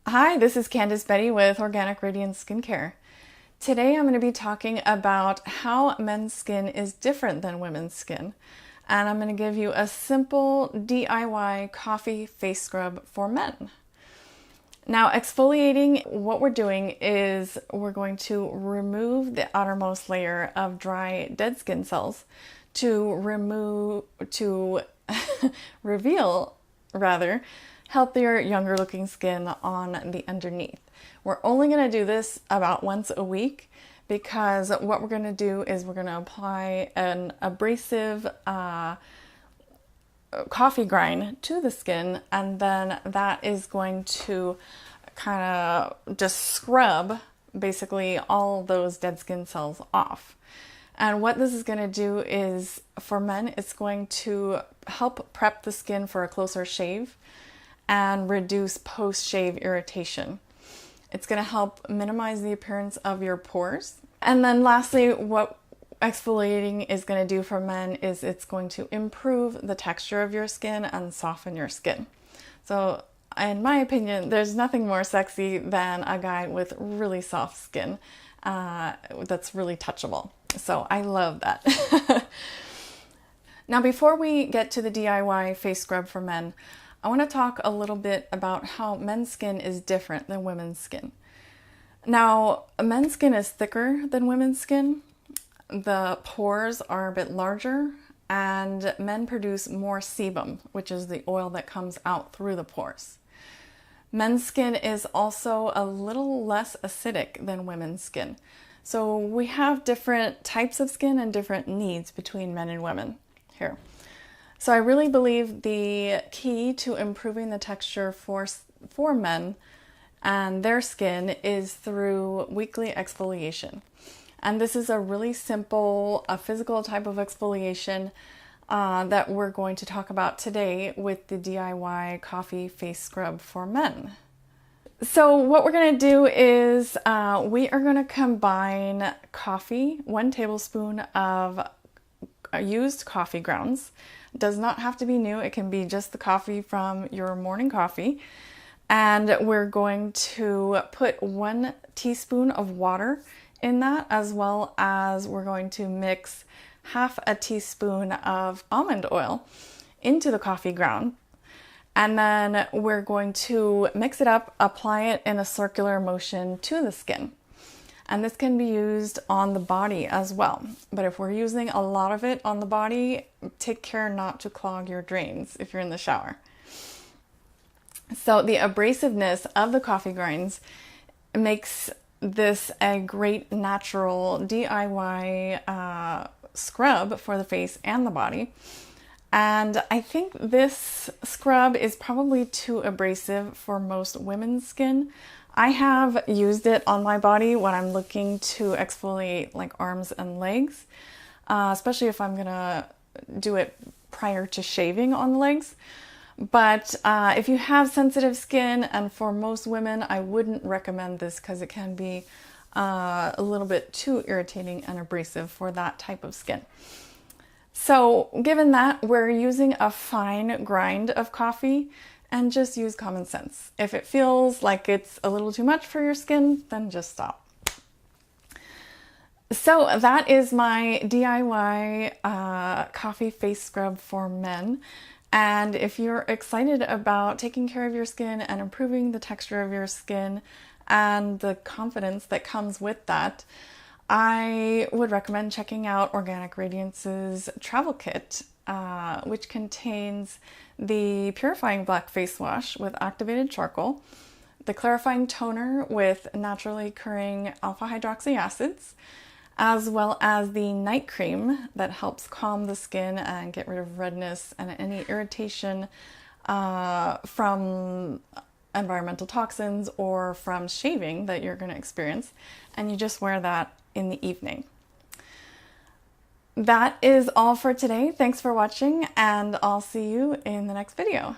Hi, this is Candice Betty with Organic Radiance Skincare. Today I'm going to be talking about how men's skin is different than women's skin. And I'm going to give you a simple DIY coffee face scrub for men. Now, exfoliating, what we're doing is we're going to remove the outermost layer of dry, dead skin cells to reveal healthier, younger looking skin on the underneath. We're only going to do this about once a week because what we're going to do is we're going to apply an abrasive coffee grind to the skin, and then that is going to kind of just scrub basically all those dead skin cells off. And what this is going to do is, for men, it's going to help prep the skin for a closer shave and reduce post-shave irritation. It's going to help minimize the appearance of your pores. And then lastly, what exfoliating is going to do for men is it's going to improve the texture of your skin and soften your skin. So in my opinion, there's nothing more sexy than a guy with really soft skin that's really touchable. So I love that. Now, before we get to the DIY face scrub for men, I want to talk a little bit about how men's skin is different than women's skin. Now, men's skin is thicker than women's skin. The pores are a bit larger, and men produce more sebum, which is the oil that comes out through the pores. Men's skin is also a little less acidic than women's skin. So we have different types of skin and different needs between men and women here. So I really believe the key to improving the texture for men and their skin is through weekly exfoliation. And this is a really simple, physical type of exfoliation that we're going to talk about today with the DIY coffee face scrub for men. So what we're going to do is we are going to combine coffee, 1 tablespoon of used coffee grounds. It does not have to be new. It can be just the coffee from your morning coffee. And we're going to put 1 teaspoon of water in that, as well as we're going to mix half a teaspoon of almond oil into the coffee ground. And then we're going to mix it up, apply it in a circular motion to the skin. And this can be used on the body as well. But if we're using a lot of it on the body, take care not to clog your drains if you're in the shower. So the abrasiveness of the coffee grinds makes this a great natural DIY scrub for the face and the body. And I think this scrub is probably too abrasive for most women's skin. I have used it on my body when I'm looking to exfoliate like arms and legs, especially if I'm gonna do it prior to shaving on the legs. But if you have sensitive skin, and for most women, I wouldn't recommend this because it can be a little bit too irritating and abrasive for that type of skin. So given that, we're using a fine grind of coffee, and just use common sense. If it feels like it's a little too much for your skin, then just stop. So that is my DIY coffee face scrub for men. And if you're excited about taking care of your skin and improving the texture of your skin and the confidence that comes with that, I would recommend checking out Organic Radiance's travel kit, which contains the purifying black face wash with activated charcoal, the clarifying toner with naturally occurring alpha hydroxy acids, as well as the night cream that helps calm the skin and get rid of redness and any irritation from environmental toxins or from shaving that you're going to experience. And you just wear that in the evening. That is all for today. Thanks for watching, and I'll see you in the next video.